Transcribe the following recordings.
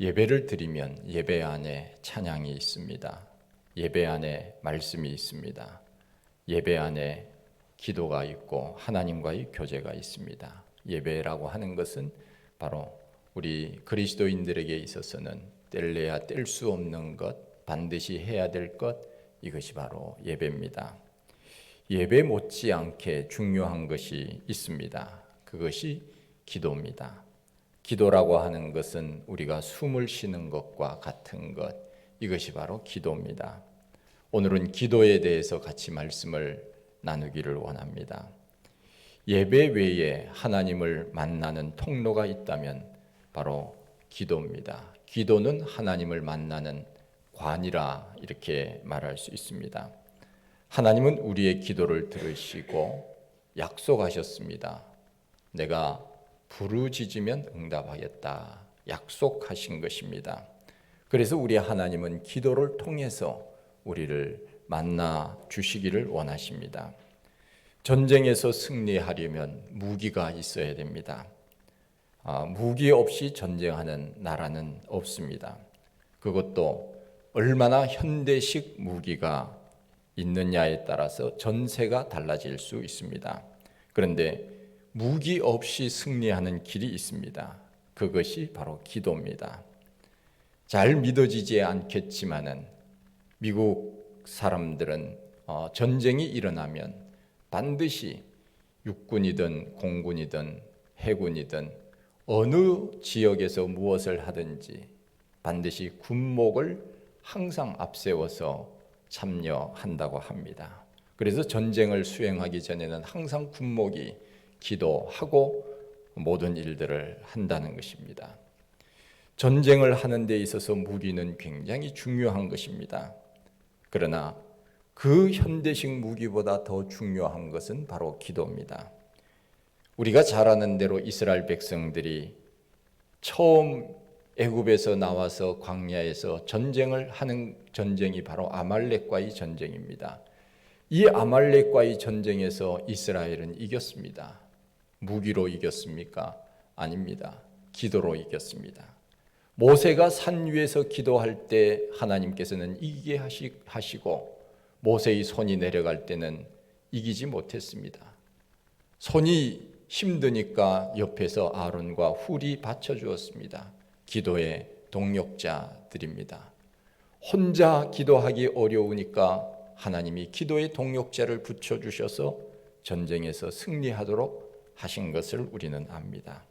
예배를 드리면 예배 안에 찬양이 있습니다. 예배 안에 말씀이 있습니다. 예배 안에 기도가 있고 하나님과의 교제가 있습니다. 예배라고 하는 것은 바로 우리 그리스도인들에게 있어서는 뗄래야 뗄 수 없는 것, 반드시 해야 될 것, 이것이 바로 예배입니다. 예배 못지않게 중요한 것이 있습니다. 그것이 기도입니다. 기도라고 하는 것은 우리가 숨을 쉬는 것과 같은 것, 이것이 바로 기도입니다. 오늘은 기도에 대해서 같이 말씀을 나누기를 원합니다. 예배 외에 하나님을 만나는 통로가 있다면 바로 기도입니다. 기도는 하나님을 만나는 관이라 이렇게 말할 수 있습니다. 하나님은 우리의 기도를 들으시고 약속하셨습니다. 내가 부르짖으면 응답하겠다 약속하신 것입니다. 그래서 우리 하나님은 기도를 통해서 우리를 만나 주시기를 원하십니다. 전쟁에서 승리하려면 무기가 있어야 됩니다. 무기 없이 전쟁하는 나라는 없습니다. 그것도 얼마나 현대식 무기가 있느냐에 따라서 전세가 달라질 수 있습니다. 그런데 무기 없이 승리하는 길이 있습니다. 그것이 바로 기도입니다. 잘 믿어지지 않겠지만은 미국 사람들은 전쟁이 일어나면 반드시 육군이든 공군이든 해군이든 어느 지역에서 무엇을 하든지 반드시 군목을 항상 앞세워서 참여한다고 합니다. 그래서 전쟁을 수행하기 전에는 항상 군목이 기도하고 모든 일들을 한다는 것입니다. 전쟁을 하는 데 있어서 무기는 굉장히 중요한 것입니다. 그러나 그 현대식 무기보다 더 중요한 것은 바로 기도입니다. 우리가 잘 아는 대로 이스라엘 백성들이 처음 애굽에서 나와서 광야에서 전쟁을 하는 전쟁이 바로 아말렉과의 전쟁입니다. 이 아말렉과의 전쟁에서 이스라엘은 이겼습니다. 무기로 이겼습니까? 아닙니다. 기도로 이겼습니다. 모세가 산 위에서 기도할 때 하나님께서는 이기게 하시고 모세의 손이 내려갈 때는 이기지 못했습니다. 손이 힘드니까 옆에서 아론과 훌이 받쳐주었습니다. 기도의 동력자들입니다. 혼자 기도하기 어려우니까 하나님이 기도의 동력자를 붙여주셔서 전쟁에서 승리하도록 하신 것을 우리는 압니다.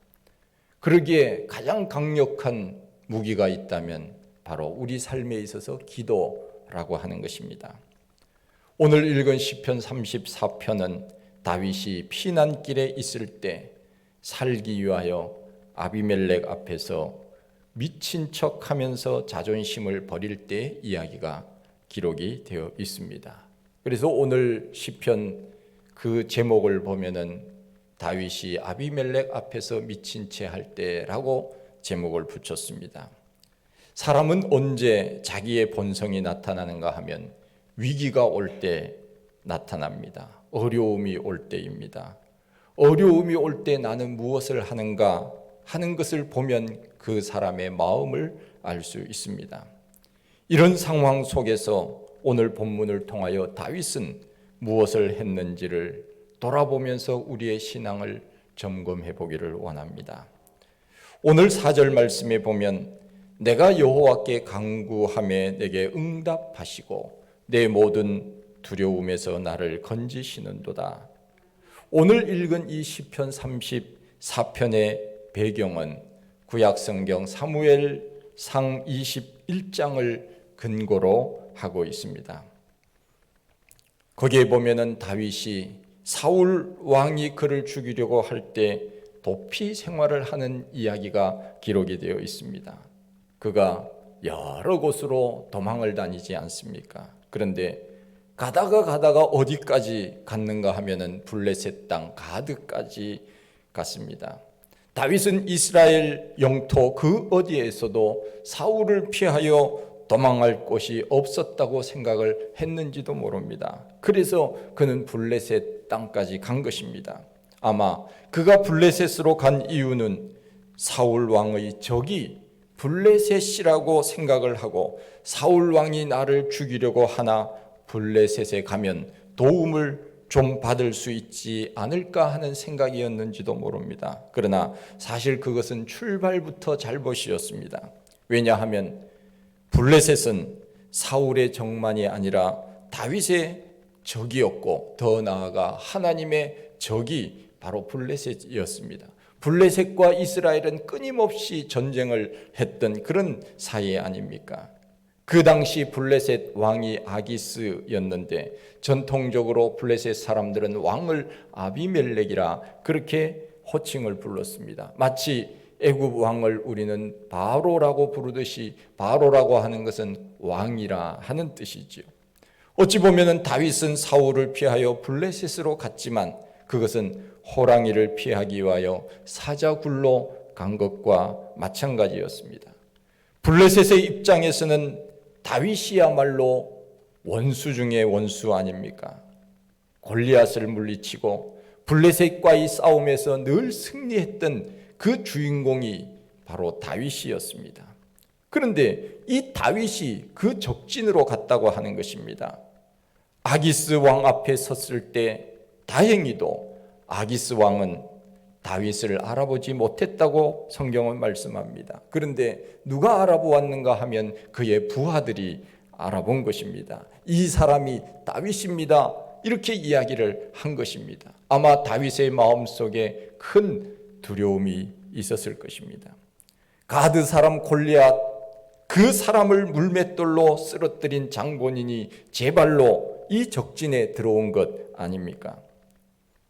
그러기에 가장 강력한 무기가 있다면 바로 우리 삶에 있어서 기도라고 하는 것입니다. 오늘 읽은 시편 34편은 다윗이 피난길에 있을 때 살기 위하여 아비멜렉 앞에서 미친 척하면서 자존심을 버릴 때 이야기가 기록이 되어 있습니다. 그래서 오늘 시편 그 제목을 보면은 다윗이 아비멜렉 앞에서 미친 채 할 때라고 제목을 붙였습니다. 사람은 언제 자기의 본성이 나타나는가 하면 위기가 올 때 나타납니다. 어려움이 올 때입니다. 어려움이 올 때 나는 무엇을 하는가 하는 것을 보면 그 사람의 마음을 알 수 있습니다. 이런 상황 속에서 오늘 본문을 통하여 다윗은 무엇을 했는지를 돌아보면서 우리의 신앙을 점검해 보기를 원합니다. 오늘 4절 말씀에 보면 내가 여호와께 간구하매 내게 응답하시고 내 모든 두려움에서 나를 건지시는도다. 오늘 읽은 이 시편 34편의 배경은 구약성경 사무엘상 21장을 근거로 하고 있습니다. 거기에 보면은 다윗이 사울 왕이 그를 죽이려고 할 때 도피 생활을 하는 이야기가 기록이 되어 있습니다. 그가 여러 곳으로 도망을 다니지 않습니까? 그런데 가다가 어디까지 갔는가 하면은 블레셋 땅 가드까지 갔습니다. 다윗은 이스라엘 영토 그 어디에서도 사울을 피하여 도망할 곳이 없었다고 생각을 했는지도 모릅니다. 그래서 그는 블레셋 땅까지 간 것입니다. 아마 그가 블레셋으로 간 이유는 사울 왕의 적이 블레셋이라고 생각을 하고 사울 왕이 나를 죽이려고 하나 블레셋에 가면 도움을 좀 받을 수 있지 않을까 하는 생각이었는지도 모릅니다. 그러나 사실 그것은 출발부터 잘못이었습니다. 왜냐하면 블레셋은 사울의 적만이 아니라 다윗의 적이었고 더 나아가 하나님의 적이 바로 블레셋이었습니다. 블레셋과 이스라엘은 끊임없이 전쟁을 했던 그런 사이 아닙니까? 그 당시 블레셋 왕이 아기스였는데 전통적으로 블레셋 사람들은 왕을 아비멜렉이라 그렇게 호칭을 불렀습니다. 마치 애굽 왕을 우리는 바로라고 부르듯이 바로라고 하는 것은 왕이라 하는 뜻이지요. 어찌 보면 다윗은 사울을 피하여 블레셋으로 갔지만 그것은 호랑이를 피하기 위하여 사자굴로 간 것과 마찬가지였습니다. 블레셋의 입장에서는 다윗이야말로 원수 중의 원수 아닙니까? 골리앗을 물리치고 블레셋과의 싸움에서 늘 승리했던 그 주인공이 바로 다윗이었습니다. 그런데 이 다윗이 그 적진으로 갔다고 하는 것입니다. 아기스 왕 앞에 섰을 때 다행히도 아기스 왕은 다윗을 알아보지 못했다고 성경은 말씀합니다. 그런데 누가 알아보았는가 하면 그의 부하들이 알아본 것입니다. 이 사람이 다윗입니다. 이렇게 이야기를 한 것입니다. 아마 다윗의 마음속에 큰 두려움이 있었을 것입니다. 가드 사람 골리앗, 그 사람을 물맷돌로 쓰러뜨린 장본인이 제 발로 이 적진에 들어온 것 아닙니까?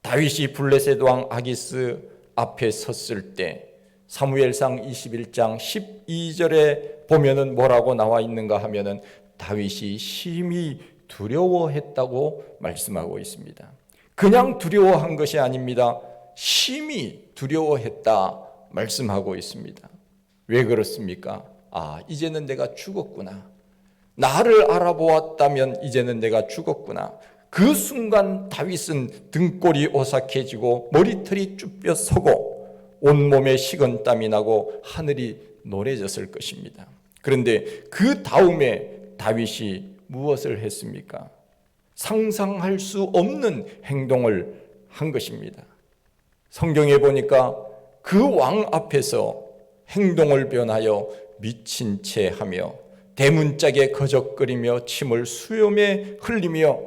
다윗이 블레셋 왕 아기스 앞에 섰을 때 사무엘상 21장 12절에 보면은 뭐라고 나와 있는가 하면은 다윗이 심히 두려워했다고 말씀하고 있습니다. 그냥 두려워한 것이 아닙니다. 심히 두려워했다 말씀하고 있습니다. 왜 그렇습니까? 이제는 내가 죽었구나. 나를 알아보았다면 이제는 내가 죽었구나. 그 순간 다윗은 등골이 오싹해지고 머리털이 쭈뼛 서고 온몸에 식은땀이 나고 하늘이 노래졌을 것입니다. 그런데 그 다음에 다윗이 무엇을 했습니까? 상상할 수 없는 행동을 한 것입니다. 성경에 보니까 그 왕 앞에서 행동을 변하여 미친 채 하며 대문짝에 거적거리며 침을 수염에 흘리며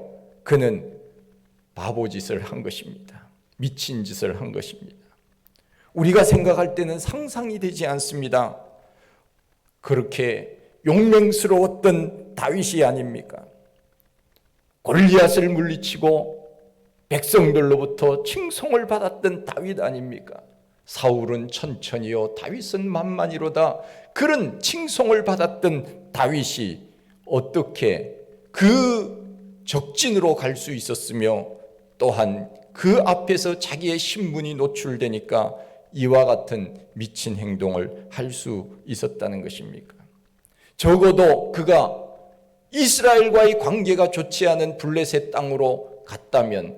그는 바보짓을 한 것입니다. 미친 짓을 한 것입니다. 우리가 생각할 때는 상상이 되지 않습니다. 그렇게 용맹스러웠던 다윗이 아닙니까? 골리앗을 물리치고 백성들로부터 칭송을 받았던 다윗 아닙니까? 사울은 천천히요 다윗은 만만히로다. 그런 칭송을 받았던 다윗이 어떻게 그 적진으로 갈 수 있었으며 또한 그 앞에서 자기의 신분이 노출되니까 이와 같은 미친 행동을 할 수 있었다는 것입니까? 적어도 그가 이스라엘과의 관계가 좋지 않은 블레셋 땅으로 갔다면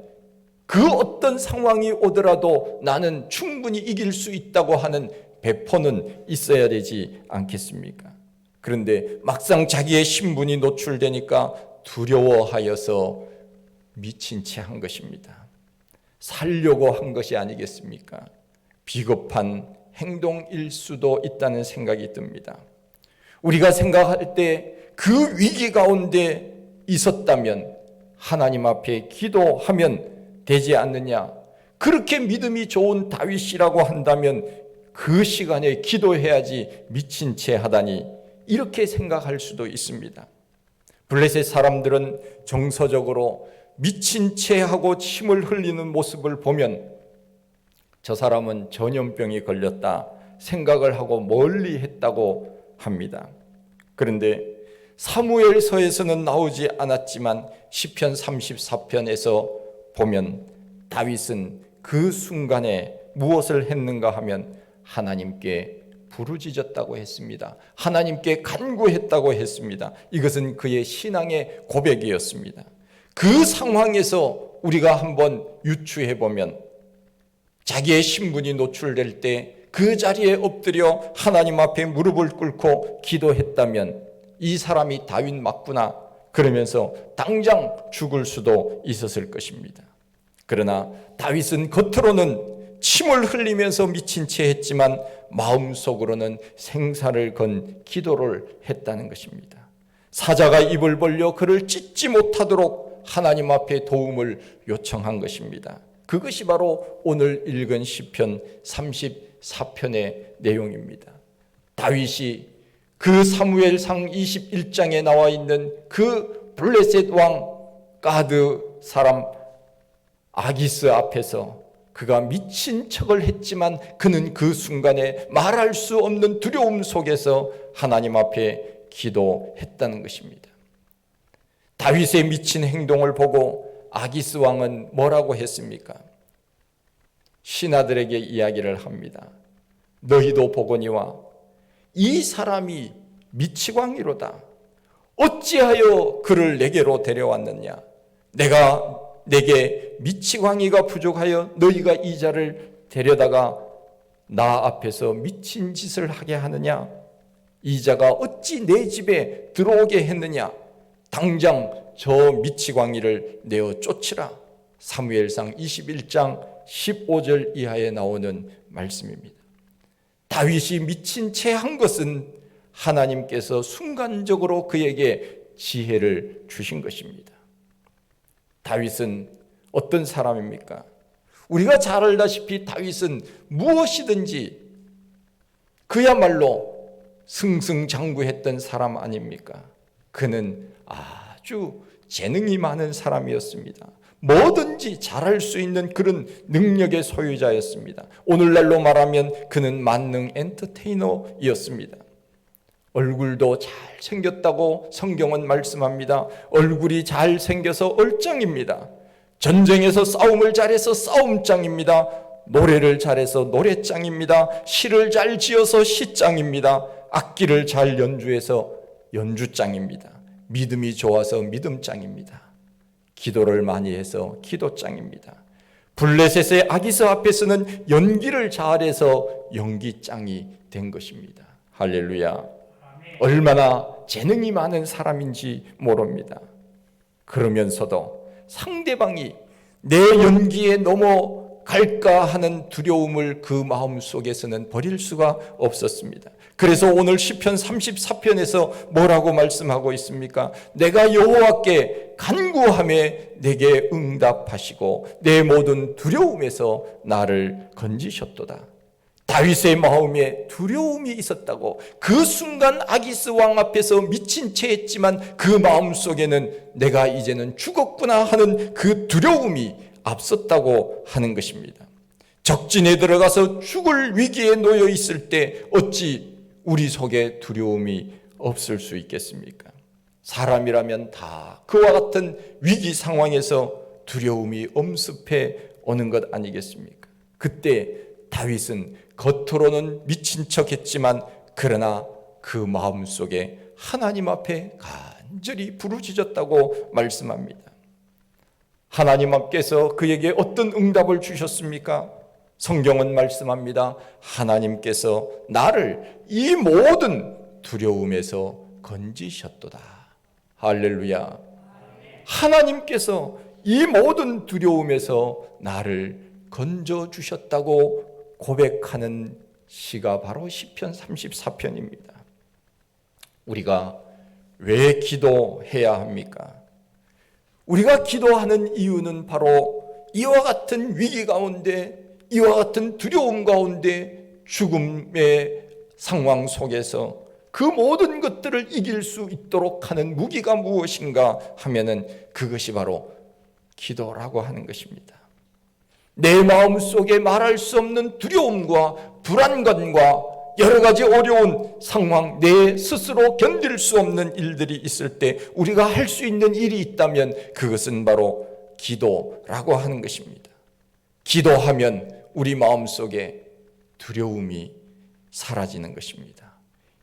그 어떤 상황이 오더라도 나는 충분히 이길 수 있다고 하는 배포는 있어야 되지 않겠습니까? 그런데 막상 자기의 신분이 노출되니까 두려워하여서 미친 채 한 것입니다. 살려고 한 것이 아니겠습니까? 비겁한 행동일 수도 있다는 생각이 듭니다. 우리가 생각할 때 그 위기 가운데 있었다면 하나님 앞에 기도하면 되지 않느냐? 그렇게 믿음이 좋은 다윗이라고 한다면 그 시간에 기도해야지 미친 채 하다니 이렇게 생각할 수도 있습니다. 블레셋 사람들은 정서적으로 미친 채 하고 침을 흘리는 모습을 보면 저 사람은 전염병이 걸렸다 생각을 하고 멀리 했다고 합니다. 그런데 사무엘서에서는 나오지 않았지만 시편 34편에서 보면 다윗은 그 순간에 무엇을 했는가 하면 하나님께 부르짖었다고 했습니다. 하나님께 간구했다고 했습니다. 이것은 그의 신앙의 고백이었습니다. 그 상황에서 우리가 한번 유추해 보면 자기의 신분이 노출될 때 그 자리에 엎드려 하나님 앞에 무릎을 꿇고 기도했다면 이 사람이 다윗 맞구나 그러면서 당장 죽을 수도 있었을 것입니다. 그러나 다윗은 겉으로는 침을 흘리면서 미친 채 했지만 마음속으로는 생사를 건 기도를 했다는 것입니다. 사자가 입을 벌려 그를 찢지 못하도록 하나님 앞에 도움을 요청한 것입니다. 그것이 바로 오늘 읽은 시편 34편의 내용입니다. 다윗이 그 사무엘상 21장에 나와 있는 그 블레셋 왕 가드 사람 아기스 앞에서 그가 미친 척을 했지만 그는 그 순간에 말할 수 없는 두려움 속에서 하나님 앞에 기도했다는 것입니다. 다윗의 미친 행동을 보고 아기스 왕은 뭐라고 했습니까? 신하들에게 이야기를 합니다. 너희도 보거니와 이 사람이 미치광이로다. 어찌하여 그를 내게로 데려왔느냐? 내게 미치광이가 부족하여 너희가 이 자를 데려다가 나 앞에서 미친 짓을 하게 하느냐? 이 자가 어찌 내 집에 들어오게 했느냐? 당장 저 미치광이를 내어 쫓으라. 사무엘상 21장 15절 이하에 나오는 말씀입니다. 다윗이 미친 채 한 것은 하나님께서 순간적으로 그에게 지혜를 주신 것입니다. 다윗은 어떤 사람입니까? 우리가 잘 알다시피 다윗은 무엇이든지 그야말로 승승장구했던 사람 아닙니까? 그는 아주 재능이 많은 사람이었습니다. 뭐든지 잘할 수 있는 그런 능력의 소유자였습니다. 오늘날로 말하면 그는 만능 엔터테이너였습니다. 얼굴도 잘생겼다고 성경은 말씀합니다. 얼굴이 잘생겨서 얼짱입니다. 전쟁에서 싸움을 잘해서 싸움짱입니다. 노래를 잘해서 노래짱입니다. 시를 잘 지어서 시짱입니다. 악기를 잘 연주해서 연주짱입니다. 믿음이 좋아서 믿음짱입니다. 기도를 많이 해서 기도짱입니다. 블레셋의 아기스 앞에서는 연기를 잘해서 연기짱이 된 것입니다. 할렐루야. 얼마나 재능이 많은 사람인지 모릅니다. 그러면서도 상대방이 내 연기에 넘어갈까 하는 두려움을 그 마음속에서는 버릴 수가 없었습니다. 그래서 오늘 시편 34편에서 뭐라고 말씀하고 있습니까? 내가 여호와께 간구하매 내게 응답하시고 내 모든 두려움에서 나를 건지셨도다. 다윗의 마음에 두려움이 있었다고. 그 순간 아기스 왕 앞에서 미친 채 했지만 그 마음속에는 내가 이제는 죽었구나 하는 그 두려움이 앞섰다고 하는 것입니다. 적진에 들어가서 죽을 위기에 놓여 있을 때 어찌 우리 속에 두려움이 없을 수 있겠습니까? 사람이라면 다 그와 같은 위기 상황에서 두려움이 엄습해 오는 것 아니겠습니까? 그때 다윗은 겉으로는 미친 척했지만 그러나 그 마음속에 하나님 앞에 간절히 부르짖었다고 말씀합니다. 하나님 앞께서 그에게 어떤 응답을 주셨습니까? 성경은 말씀합니다. 하나님께서 나를 이 모든 두려움에서 건지셨도다. 할렐루야. 하나님께서 이 모든 두려움에서 나를 건져주셨다고 고백하는 시가 바로 시편 34편입니다. 우리가 왜 기도해야 합니까? 우리가 기도하는 이유는 바로 이와 같은 위기 가운데, 이와 같은 두려움 가운데, 죽음의 상황 속에서 그 모든 것들을 이길 수 있도록 하는 무기가 무엇인가 하면은 그것이 바로 기도라고 하는 것입니다. 내 마음속에 말할 수 없는 두려움과 불안감과 여러 가지 어려운 상황, 내 스스로 견딜 수 없는 일들이 있을 때 우리가 할 수 있는 일이 있다면 그것은 바로 기도라고 하는 것입니다. 기도하면 우리 마음속에 두려움이 사라지는 것입니다.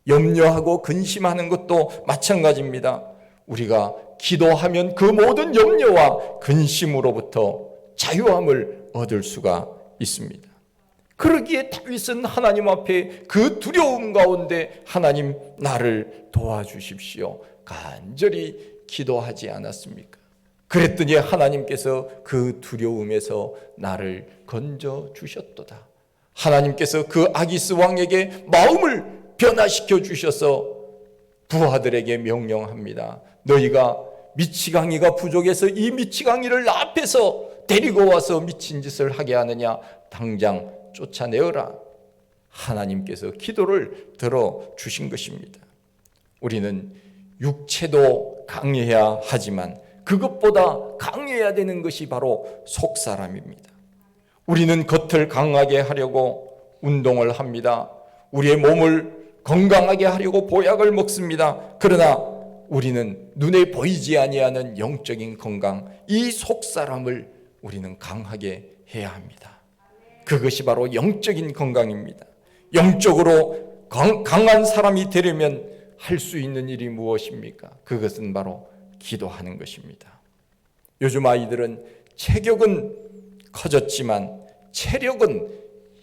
염려하고 근심하는 것도 마찬가지입니다. 우리가 기도하면 그 모든 염려와 근심으로부터 자유함을 얻을 수가 있습니다. 그러기에 다윗은 하나님 앞에 그 두려움 가운데 하나님 나를 도와주십시오 간절히 기도하지 않았습니까? 그랬더니 하나님께서 그 두려움에서 나를 건져 주셨도다. 하나님께서 그 아기스 왕에게 마음을 변화시켜 주셔서 부하들에게 명령합니다. 너희가 미치광이가 부족해서 이 미치광이를 나 앞에서 데리고 와서 미친 짓을 하게 하느냐? 당장 쫓아내어라. 하나님께서 기도를 들어주신 것입니다. 우리는 육체도 강해야 하지만 그것보다 강해야 되는 것이 바로 속사람입니다. 우리는 겉을 강하게 하려고 운동을 합니다. 우리의 몸을 건강하게 하려고 보약을 먹습니다. 그러나 우리는 눈에 보이지 아니하는 영적인 건강, 이 속사람을 우리는 강하게 해야 합니다. 그것이 바로 영적인 건강입니다. 영적으로 강한 사람이 되려면 할 수 있는 일이 무엇입니까? 그것은 바로 기도하는 것입니다. 요즘 아이들은 체격은 커졌지만 체력은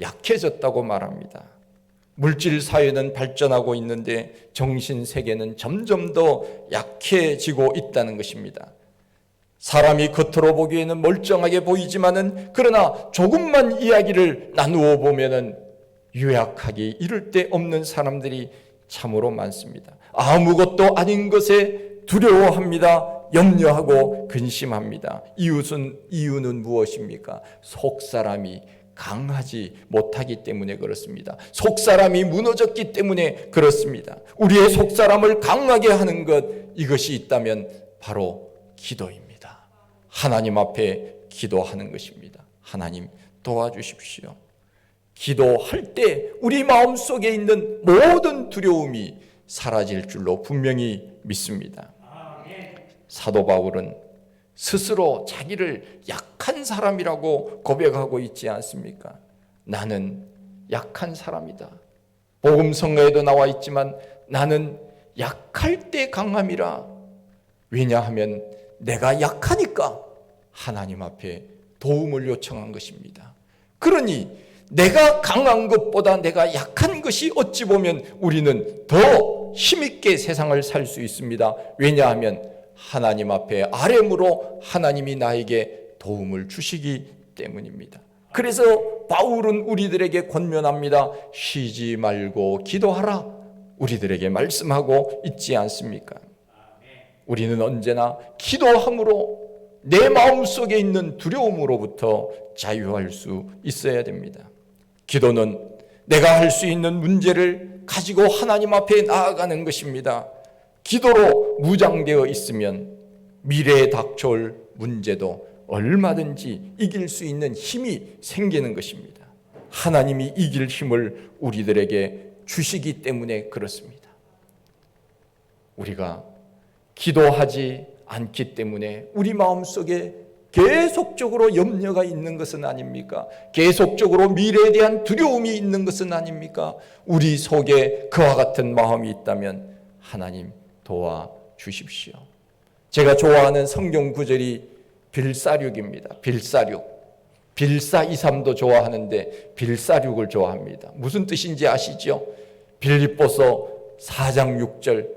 약해졌다고 말합니다. 물질 사회는 발전하고 있는데 정신 세계는 점점 더 약해지고 있다는 것입니다. 사람이 겉으로 보기에는 멀쩡하게 보이지만은 그러나 조금만 이야기를 나누어 보면은 유약하기 이를 데 없는 사람들이 참으로 많습니다. 아무것도 아닌 것에 두려워합니다. 염려하고 근심합니다. 이유는 무엇입니까? 속사람이 강하지 못하기 때문에 그렇습니다. 속사람이 무너졌기 때문에 그렇습니다. 우리의 속사람을 강하게 하는 것, 이것이 있다면 바로 기도입니다. 하나님 앞에 기도하는 것입니다. 하나님 도와주십시오. 기도할 때 우리 마음속에 있는 모든 두려움이 사라질 줄로 분명히 믿습니다. 사도 바울은 스스로 자기를 약한 사람이라고 고백하고 있지 않습니까? 나는 약한 사람이다. 복음성가에도 나와 있지만 나는 약할 때 강함이라. 왜냐하면 내가 약하니까 하나님 앞에 도움을 요청한 것입니다. 그러니 내가 강한 것보다 내가 약한 것이 어찌 보면 우리는 더 힘있게 세상을 살 수 있습니다. 왜냐하면 하나님 앞에 아뢰므로 하나님이 나에게 도움을 주시기 때문입니다. 그래서 바울은 우리들에게 권면합니다. 쉬지 말고 기도하라. 우리들에게 말씀하고 있지 않습니까? 우리는 언제나 기도함으로 내 마음속에 있는 두려움으로부터 자유할 수 있어야 됩니다. 기도는 내가 할 수 있는 문제를 가지고 하나님 앞에 나아가는 것입니다. 기도로 무장되어 있으면 미래에 닥쳐올 문제도 얼마든지 이길 수 있는 힘이 생기는 것입니다. 하나님이 이길 힘을 우리들에게 주시기 때문에 그렇습니다. 우리가 기도하지 않기 때문에 우리 마음속에 계속적으로 염려가 있는 것은 아닙니까? 계속적으로 미래에 대한 두려움이 있는 것은 아닙니까? 우리 속에 그와 같은 마음이 있다면 하나님 도와주십시오. 제가 좋아하는 성경 구절이 빌사륙입니다. 빌사륙. 빌사이삼도 좋아하는데 빌사륙을 좋아합니다. 무슨 뜻인지 아시죠? 빌립보서 4장 6절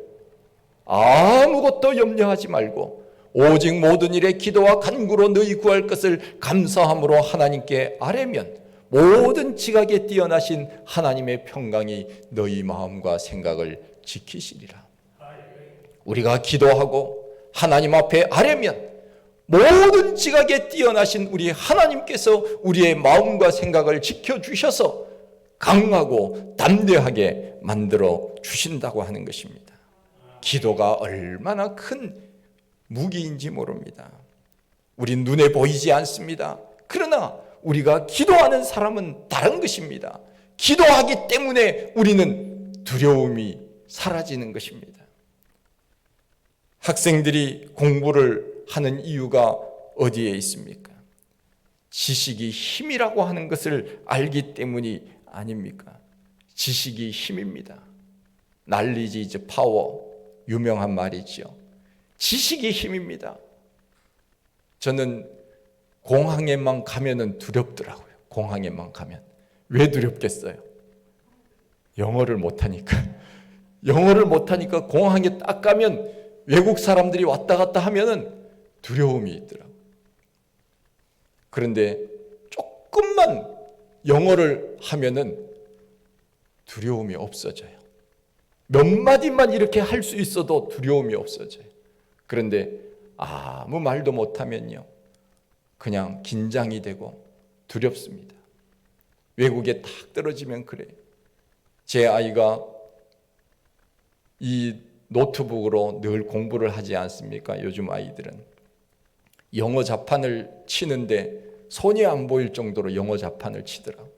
아무것도 염려하지 말고 오직 모든 일에 기도와 간구로 너희 구할 것을 감사함으로 하나님께 아뢰면 모든 지각에 뛰어나신 하나님의 평강이 너희 마음과 생각을 지키시리라. 우리가 기도하고 하나님 앞에 아뢰면 모든 지각에 뛰어나신 우리 하나님께서 우리의 마음과 생각을 지켜주셔서 강하고 담대하게 만들어 주신다고 하는 것입니다. 기도가 얼마나 큰 무기인지 모릅니다. 우린 눈에 보이지 않습니다. 그러나 우리가 기도하는 사람은 다른 것입니다. 기도하기 때문에 우리는 두려움이 사라지는 것입니다. 학생들이 공부를 하는 이유가 어디에 있습니까? 지식이 힘이라고 하는 것을 알기 때문이 아닙니까? 지식이 힘입니다. Knowledge is power. 유명한 말이죠. 지식이 힘입니다. 저는 공항에만 가면은 두렵더라고요. 공항에만 가면. 왜 두렵겠어요? 영어를 못하니까. 영어를 못하니까 공항에 딱 가면 외국 사람들이 왔다 갔다 하면은 두려움이 있더라고요. 그런데 조금만 영어를 하면은 두려움이 없어져요. 몇 마디만 이렇게 할 수 있어도 두려움이 없어져요. 그런데 아무 말도 못하면요, 그냥 긴장이 되고 두렵습니다. 외국에 딱 떨어지면 그래요. 제 아이가 이 노트북으로 늘 공부를 하지 않습니까? 요즘 아이들은 영어 자판을 치는데 손이 안 보일 정도로 영어 자판을 치더라고요.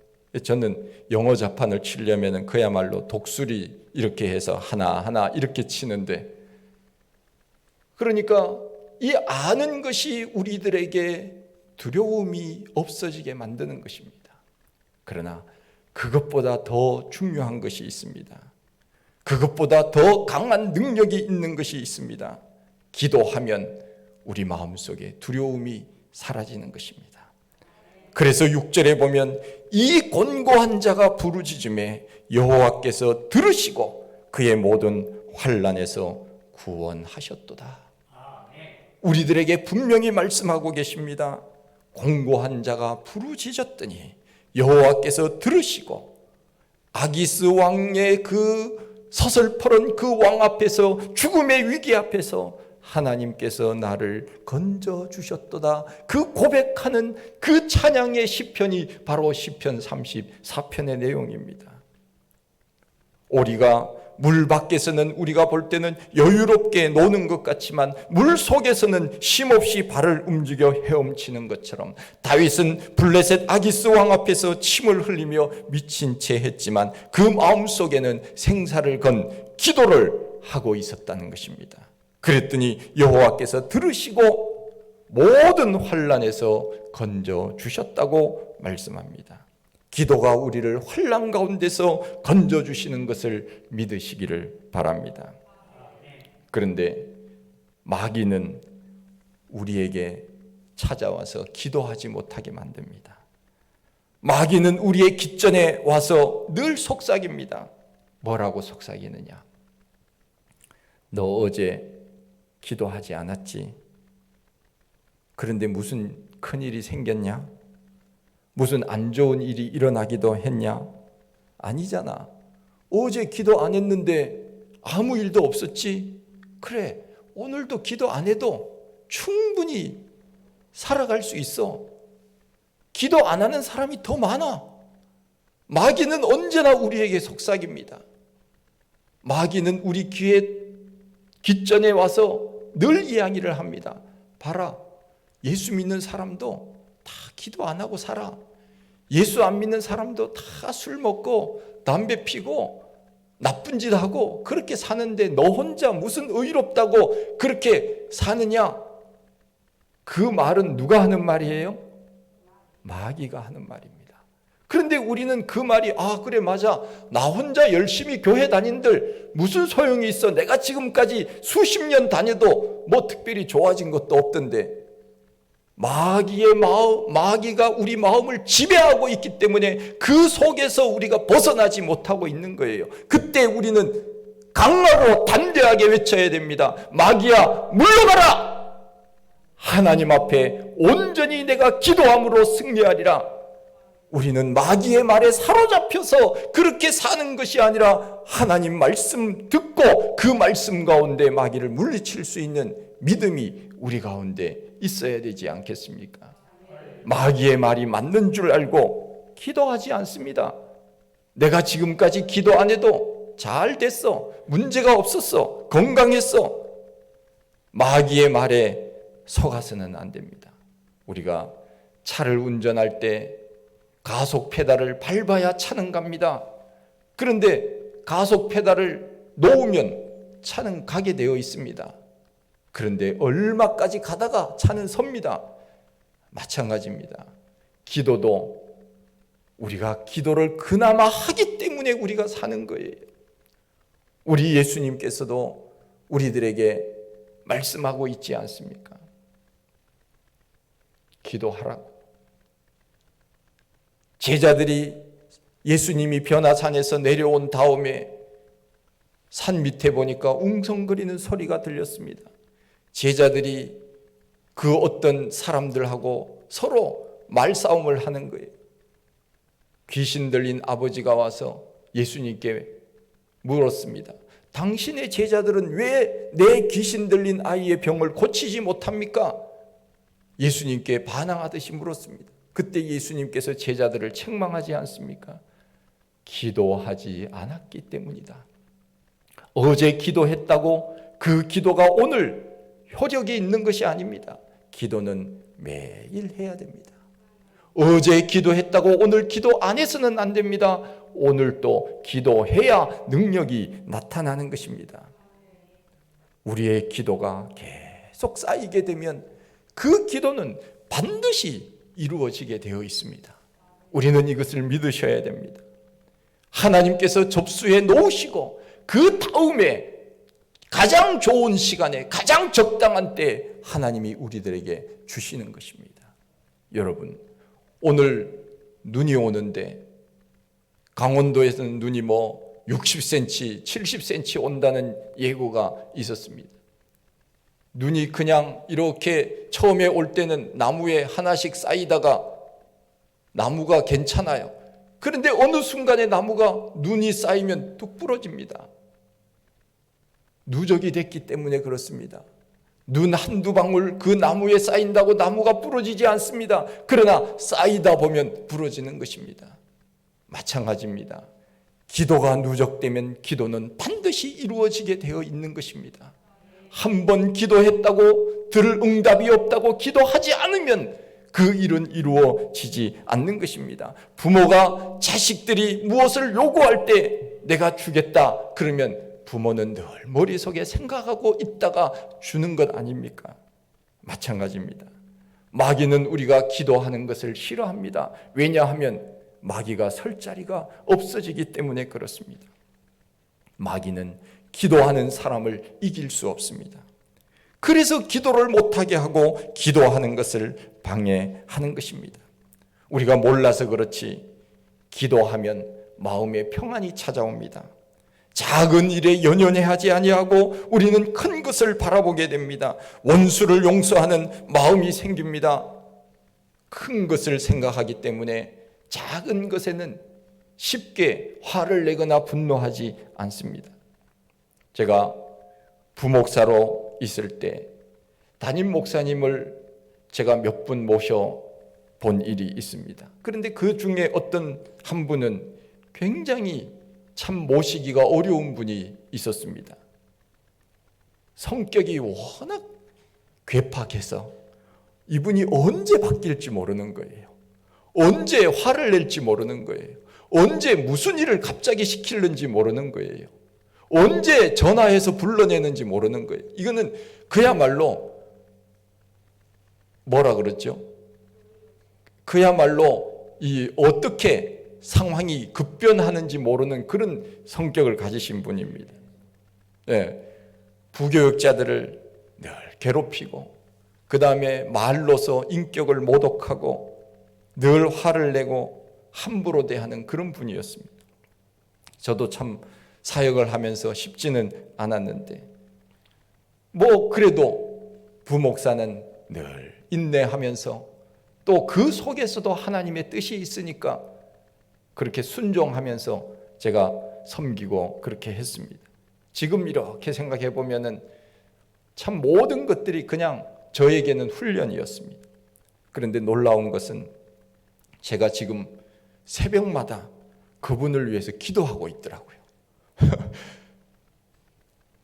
저는 영어 자판을 치려면 그야말로 독수리 이렇게 해서 하나하나 이렇게 치는데, 그러니까 이 아는 것이 우리들에게 두려움이 없어지게 만드는 것입니다. 그러나 그것보다 더 중요한 것이 있습니다. 그것보다 더 강한 능력이 있는 것이 있습니다. 기도하면 우리 마음속에 두려움이 사라지는 것입니다. 그래서 6절에 보면 이 곤고한 자가 부르짖음에 여호와께서 들으시고 그의 모든 환난에서 구원하셨도다. 우리들에게 분명히 말씀하고 계십니다. 곤고한 자가 부르짖었더니 여호와께서 들으시고, 아기스 왕의 그 서슬퍼런 그 왕 앞에서, 죽음의 위기 앞에서 하나님께서 나를 건져주셨도다. 그 고백하는 그 찬양의 시편이 바로 시편 34편의 내용입니다. 오리가 물 밖에서는 우리가 볼 때는 여유롭게 노는 것 같지만 물 속에서는 쉼없이 발을 움직여 헤엄치는 것처럼, 다윗은 블레셋 아기스 왕 앞에서 침을 흘리며 미친 채 했지만 그 마음속에는 생사를 건 기도를 하고 있었다는 것입니다. 그랬더니 여호와께서 들으시고 모든 환난에서 건져 주셨다고 말씀합니다. 기도가 우리를 환난 가운데서 건져 주시는 것을 믿으시기를 바랍니다. 그런데 마귀는 우리에게 찾아와서 기도하지 못하게 만듭니다. 마귀는 우리의 깃전에 와서 늘 속삭입니다. 뭐라고 속삭이느냐? 너 어제 기도하지 않았지? 그런데 무슨 큰일이 생겼냐? 무슨 안 좋은 일이 일어나기도 했냐? 아니잖아. 어제 기도 안 했는데 아무 일도 없었지? 그래, 오늘도 기도 안 해도 충분히 살아갈 수 있어. 기도 안 하는 사람이 더 많아. 마귀는 언제나 우리에게 속삭입니다. 마귀는 우리 귀에 깃전에 와서 늘 이야기를 합니다. 봐라, 예수 믿는 사람도 다 기도 안 하고 살아. 예수 안 믿는 사람도 다 술 먹고 담배 피고 나쁜 짓 하고 그렇게 사는데 너 혼자 무슨 의롭다고 그렇게 사느냐? 그 말은 누가 하는 말이에요? 마귀가 하는 말입니다. 그런데 우리는 그 말이 그래 맞아, 나 혼자 열심히 교회 다닌들 무슨 소용이 있어, 내가 지금까지 수십 년 다녀도 뭐 특별히 좋아진 것도 없던데. 마귀가 우리 마음을 지배하고 있기 때문에 그 속에서 우리가 벗어나지 못하고 있는 거예요. 그때 우리는 강하고 담대하게 외쳐야 됩니다. 마귀야, 물러가라! 하나님 앞에 온전히 내가 기도함으로 승리하리라. 우리는 마귀의 말에 사로잡혀서 그렇게 사는 것이 아니라 하나님 말씀 듣고 그 말씀 가운데 마귀를 물리칠 수 있는 믿음이 우리 가운데 있어야 되지 않겠습니까? 마귀의 말이 맞는 줄 알고 기도하지 않습니다. 내가 지금까지 기도 안 해도 잘 됐어, 문제가 없었어, 건강했어. 마귀의 말에 속아서는 안 됩니다. 우리가 차를 운전할 때 가속 페달을 밟아야 차는 갑니다. 그런데 가속 페달을 놓으면 차는 가게 되어 있습니다. 그런데 얼마까지 가다가 차는 섭니다. 마찬가지입니다. 기도도 우리가 기도를 그나마 하기 때문에 우리가 사는 거예요. 우리 예수님께서도 우리들에게 말씀하고 있지 않습니까? 기도하라고. 제자들이 예수님이 변화산에서 내려온 다음에 산 밑에 보니까 웅성거리는 소리가 들렸습니다. 제자들이 그 어떤 사람들하고 서로 말싸움을 하는 거예요. 귀신 들린 아버지가 와서 예수님께 물었습니다. 당신의 제자들은 왜 내 귀신 들린 아이의 병을 고치지 못합니까? 예수님께 반항하듯이 물었습니다. 그때 예수님께서 제자들을 책망하지 않습니까? 기도하지 않았기 때문이다. 어제 기도했다고 그 기도가 오늘 효력이 있는 것이 아닙니다. 기도는 매일 해야 됩니다. 어제 기도했다고 오늘 기도 안 해서는 안 됩니다. 오늘 또 기도해야 능력이 나타나는 것입니다. 우리의 기도가 계속 쌓이게 되면 그 기도는 반드시 이루어지게 되어 있습니다. 우리는 이것을 믿으셔야 됩니다. 하나님께서 접수해 놓으시고 그 다음에 가장 좋은 시간에 가장 적당한 때에 하나님이 우리들에게 주시는 것입니다. 여러분, 오늘 눈이 오는데 강원도에서는 눈이 60cm, 70cm 온다는 예고가 있었습니다. 눈이 그냥 이렇게 처음에 올 때는 나무에 하나씩 쌓이다가 나무가 괜찮아요. 그런데 어느 순간에 나무가 눈이 쌓이면 뚝 부러집니다. 누적이 됐기 때문에 그렇습니다. 눈 한두 방울 그 나무에 쌓인다고 나무가 부러지지 않습니다. 그러나 쌓이다 보면 부러지는 것입니다. 마찬가지입니다. 기도가 누적되면 기도는 반드시 이루어지게 되어 있는 것입니다. 한 번 기도했다고 들을 응답이 없다고 기도하지 않으면 그 일은 이루어지지 않는 것입니다. 부모가 자식들이 무엇을 요구할 때 내가 주겠다 그러면 부모는 늘 머릿속에 생각하고 있다가 주는 것 아닙니까? 마찬가지입니다. 마귀는 우리가 기도하는 것을 싫어합니다. 왜냐하면 마귀가 설 자리가 없어지기 때문에 그렇습니다. 마귀는 기도하는 사람을 이길 수 없습니다. 그래서 기도를 못하게 하고 기도하는 것을 방해하는 것입니다. 우리가 몰라서 그렇지 기도하면 마음에 평안이 찾아옵니다. 작은 일에 연연해하지 아니하고 우리는 큰 것을 바라보게 됩니다. 원수를 용서하는 마음이 생깁니다. 큰 것을 생각하기 때문에 작은 것에는 쉽게 화를 내거나 분노하지 않습니다. 제가 부목사로 있을 때 담임 목사님을 제가 몇 분 모셔본 일이 있습니다. 그런데 그 중에 어떤 한 분은 굉장히 참 모시기가 어려운 분이 있었습니다. 성격이 워낙 괴팍해서 이분이 언제 바뀔지 모르는 거예요. 언제 화를 낼지 모르는 거예요. 언제 무슨 일을 갑자기 시키는지 모르는 거예요. 언제 전화해서 불러내는지 모르는 거예요. 이거는 그야말로 뭐라 그랬죠? 그야말로 어떻게 상황이 급변하는지 모르는 그런 성격을 가지신 분입니다. 네, 부교육자들을 늘 괴롭히고 그 다음에 말로서 인격을 모독하고 늘 화를 내고 함부로 대하는 그런 분이었습니다. 저도 참 사역을 하면서 쉽지는 않았는데 그래도 부목사는 늘 인내하면서 또 그 속에서도 하나님의 뜻이 있으니까 그렇게 순종하면서 제가 섬기고 그렇게 했습니다. 지금 이렇게 생각해 보면은 참 모든 것들이 그냥 저에게는 훈련이었습니다. 그런데 놀라운 것은 제가 지금 새벽마다 그분을 위해서 기도하고 있더라고요.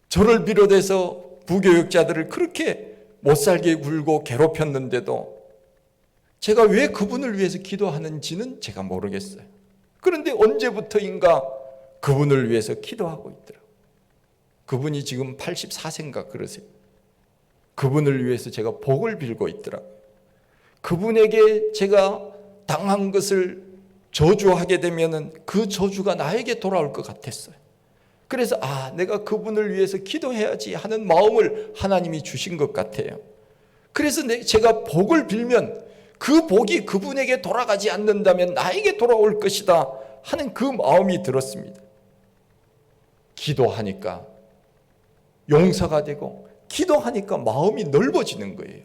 저를 비롯해서 부교육자들을 그렇게 못살게 굴고 괴롭혔는데도 제가 왜 그분을 위해서 기도하는지는 제가 모르겠어요. 그런데 언제부터인가 그분을 위해서 기도하고 있더라고요. 그분이 지금 84세인가 그러세요. 그분을 위해서 제가 복을 빌고 있더라고요. 그분에게 제가 당한 것을 저주하게 되면은 그 저주가 나에게 돌아올 것 같았어요. 그래서 내가 그분을 위해서 기도해야지 하는 마음을 하나님이 주신 것 같아요. 그래서 제가 복을 빌면 그 복이 그분에게 돌아가지 않는다면 나에게 돌아올 것이다 하는 그 마음이 들었습니다. 기도하니까 용서가 되고 기도하니까 마음이 넓어지는 거예요.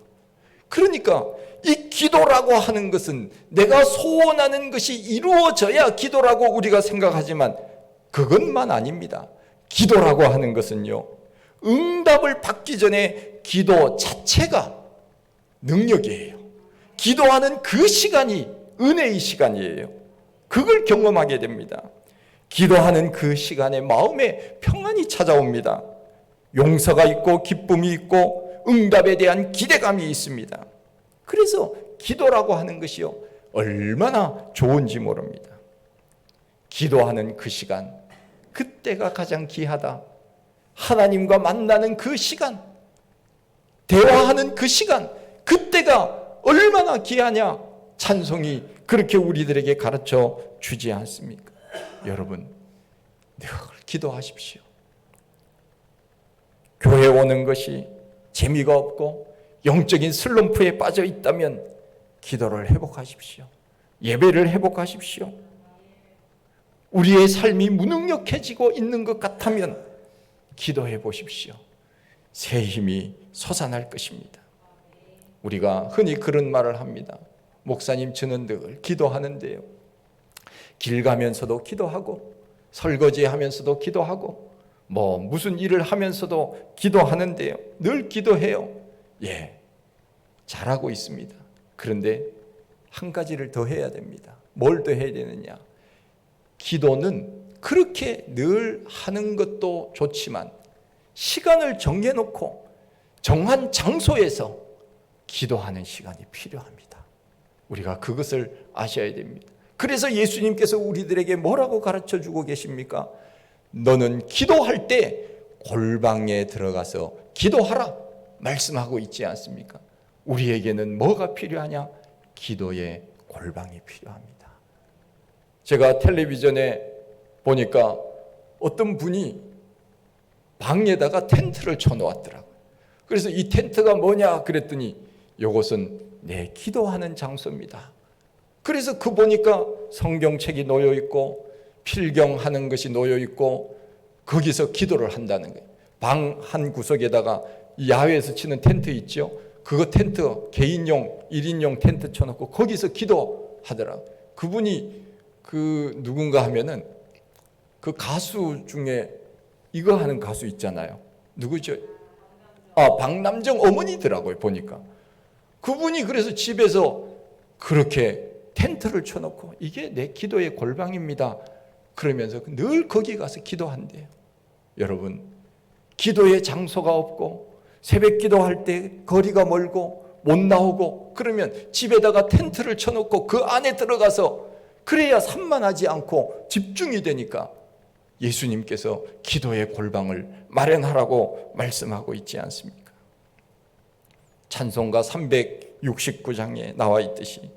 그러니까 이 기도라고 하는 것은 내가 소원하는 것이 이루어져야 기도라고 우리가 생각하지만 그것만 아닙니다. 기도라고 하는 것은요, 응답을 받기 전에 기도 자체가 능력이에요. 기도하는 그 시간이 은혜의 시간이에요. 그걸 경험하게 됩니다. 기도하는 그 시간에 마음에 평안이 찾아옵니다. 용서가 있고 기쁨이 있고 응답에 대한 기대감이 있습니다. 그래서 기도라고 하는 것이요, 얼마나 좋은지 모릅니다. 기도하는 그 시간, 그때가 가장 귀하다. 하나님과 만나는 그 시간, 대화하는 그 시간, 그때가 얼마나 귀하냐. 찬송이 그렇게 우리들에게 가르쳐 주지 않습니까? 여러분, 늘 기도하십시오. 교회 오는 것이 재미가 없고 영적인 슬럼프에 빠져 있다면 기도를 회복하십시오. 예배를 회복하십시오. 우리의 삶이 무능력해지고 있는 것 같다면 기도해 보십시오. 새 힘이 솟아날 것입니다. 우리가 흔히 그런 말을 합니다. 목사님, 저는 늘 기도하는데요, 길 가면서도 기도하고 설거지 하면서도 기도하고 무슨 일을 하면서도 기도하는데요, 늘 기도해요. 예, 잘하고 있습니다. 그런데 한 가지를 더 해야 됩니다. 뭘 더 해야 되느냐? 기도는 그렇게 늘 하는 것도 좋지만 시간을 정해놓고 정한 장소에서 기도하는 시간이 필요합니다. 우리가 그것을 아셔야 됩니다. 그래서 예수님께서 우리들에게 뭐라고 가르쳐주고 계십니까? 너는 기도할 때 골방에 들어가서 기도하라 말씀하고 있지 않습니까? 우리에게는 뭐가 필요하냐? 기도의 골방이 필요합니다. 제가 텔레비전에 보니까 어떤 분이 방에다가 텐트를 쳐놓았더라고요. 그래서 이 텐트가 뭐냐 그랬더니 이것은 내 기도하는 장소입니다. 그래서 그 보니까 성경책이 놓여 있고 필경하는 것이 놓여 있고 거기서 기도를 한다는 거예요. 방 한 구석에다가 야외에서 치는 텐트 있죠? 그거 텐트 개인용 1인용 텐트 쳐놓고 거기서 기도하더라고요. 그분이 누군가 하면은 그 가수 중에 이거 하는 가수 있잖아요. 누구죠? 박남정 어머니더라고요. 보니까 그분이 그래서 집에서 그렇게 텐트를 쳐놓고 이게 내 기도의 골방입니다 그러면서 늘 거기 가서 기도한대요. 여러분, 기도의 장소가 없고 새벽 기도할 때 거리가 멀고 못 나오고 그러면 집에다가 텐트를 쳐놓고 그 안에 들어가서 그래야 산만하지 않고 집중이 되니까 예수님께서 기도의 골방을 마련하라고 말씀하고 있지 않습니까? 찬송가 369장에 나와 있듯이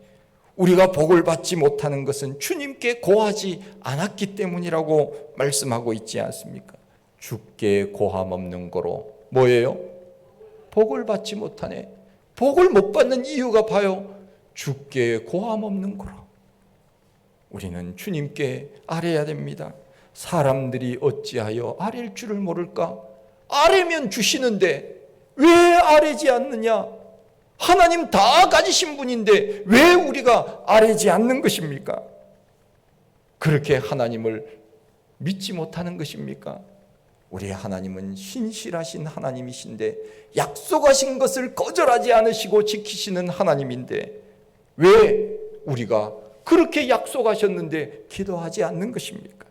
우리가 복을 받지 못하는 것은 주님께 고하지 않았기 때문이라고 말씀하고 있지 않습니까? 주께 고함 없는 거로 뭐예요? 복을 받지 못하네. 복을 못 받는 이유가 봐요. 주께 고함 없는 거로. 우리는 주님께 아뢰야 됩니다. 사람들이 어찌하여 아랠 줄을 모를까? 아뢰면 주시는데 왜 아뢰지 않느냐? 하나님 다 가지신 분인데 왜 우리가 아뢰지 않는 것입니까? 그렇게 하나님을 믿지 못하는 것입니까? 우리 하나님은 신실하신 하나님이신데 약속하신 것을 거절하지 않으시고 지키시는 하나님인데 왜 우리가 그렇게 약속하셨는데 기도하지 않는 것입니까?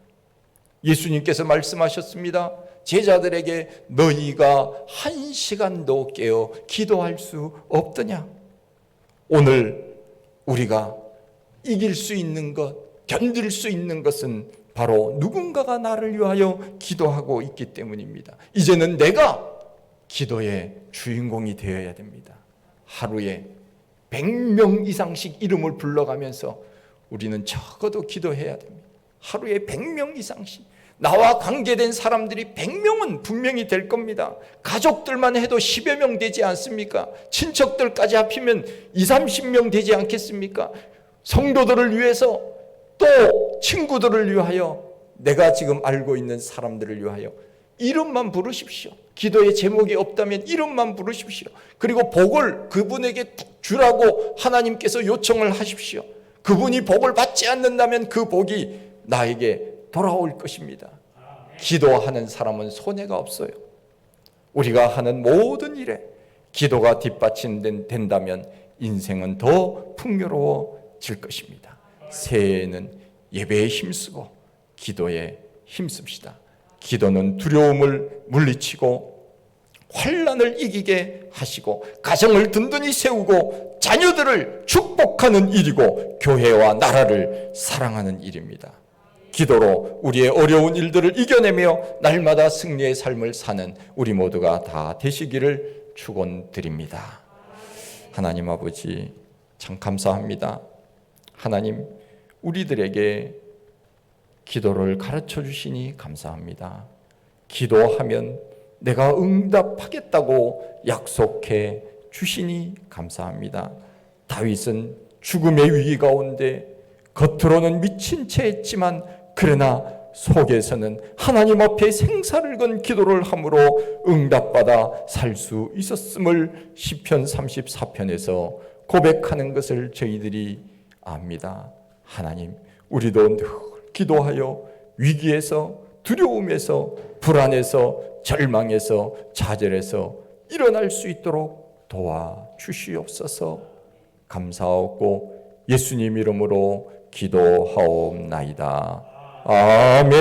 예수님께서 말씀하셨습니다. 제자들에게 너희가 한 시간도 깨어 기도할 수 없더냐? 오늘 우리가 이길 수 있는 것, 견딜 수 있는 것은 바로 누군가가 나를 위하여 기도하고 있기 때문입니다. 이제는 내가 기도의 주인공이 되어야 됩니다. 하루에 100명 이상씩 이름을 불러가면서 우리는 적어도 기도해야 됩니다. 하루에 100명 이상씩. 나와 관계된 사람들이 100명은 분명히 될 겁니다. 가족들만 해도 10여 명 되지 않습니까? 친척들까지 합치면 20, 30명 되지 않겠습니까? 성도들을 위해서 또 친구들을 위하여, 내가 지금 알고 있는 사람들을 위하여 이름만 부르십시오. 기도의 제목이 없다면 이름만 부르십시오. 그리고 복을 그분에게 주라고 하나님께서 요청을 하십시오. 그분이 복을 받지 않는다면 그 복이 나에게 돌아올 것입니다. 기도하는 사람은 손해가 없어요. 우리가 하는 모든 일에 기도가 뒷받침된다면 인생은 더 풍요로워질 것입니다. 새해에는 예배에 힘쓰고 기도에 힘씁시다. 기도는 두려움을 물리치고 환난을 이기게 하시고 가정을 든든히 세우고 자녀들을 축복하는 일이고 교회와 나라를 사랑하는 일입니다. 기도로 우리의 어려운 일들을 이겨내며 날마다 승리의 삶을 사는 우리 모두가 다 되시기를 축원드립니다. 하나님 아버지 참 감사합니다. 하나님 우리들에게 기도를 가르쳐 주시니 감사합니다. 기도하면 내가 응답하겠다고 약속해 주시니 감사합니다. 다윗은 죽음의 위기 가운데 겉으로는 미친 채 했지만 그러나 속에서는 하나님 앞에 생사를 건 기도를 함으로 응답받아 살 수 있었음을 시편 34편에서 고백하는 것을 저희들이 압니다. 하나님 우리도 늘 기도하여 위기에서 두려움에서 불안에서 절망에서 좌절에서 일어날 수 있도록 도와주시옵소서. 감사하고 예수님 이름으로 기도하옵나이다. 아멘.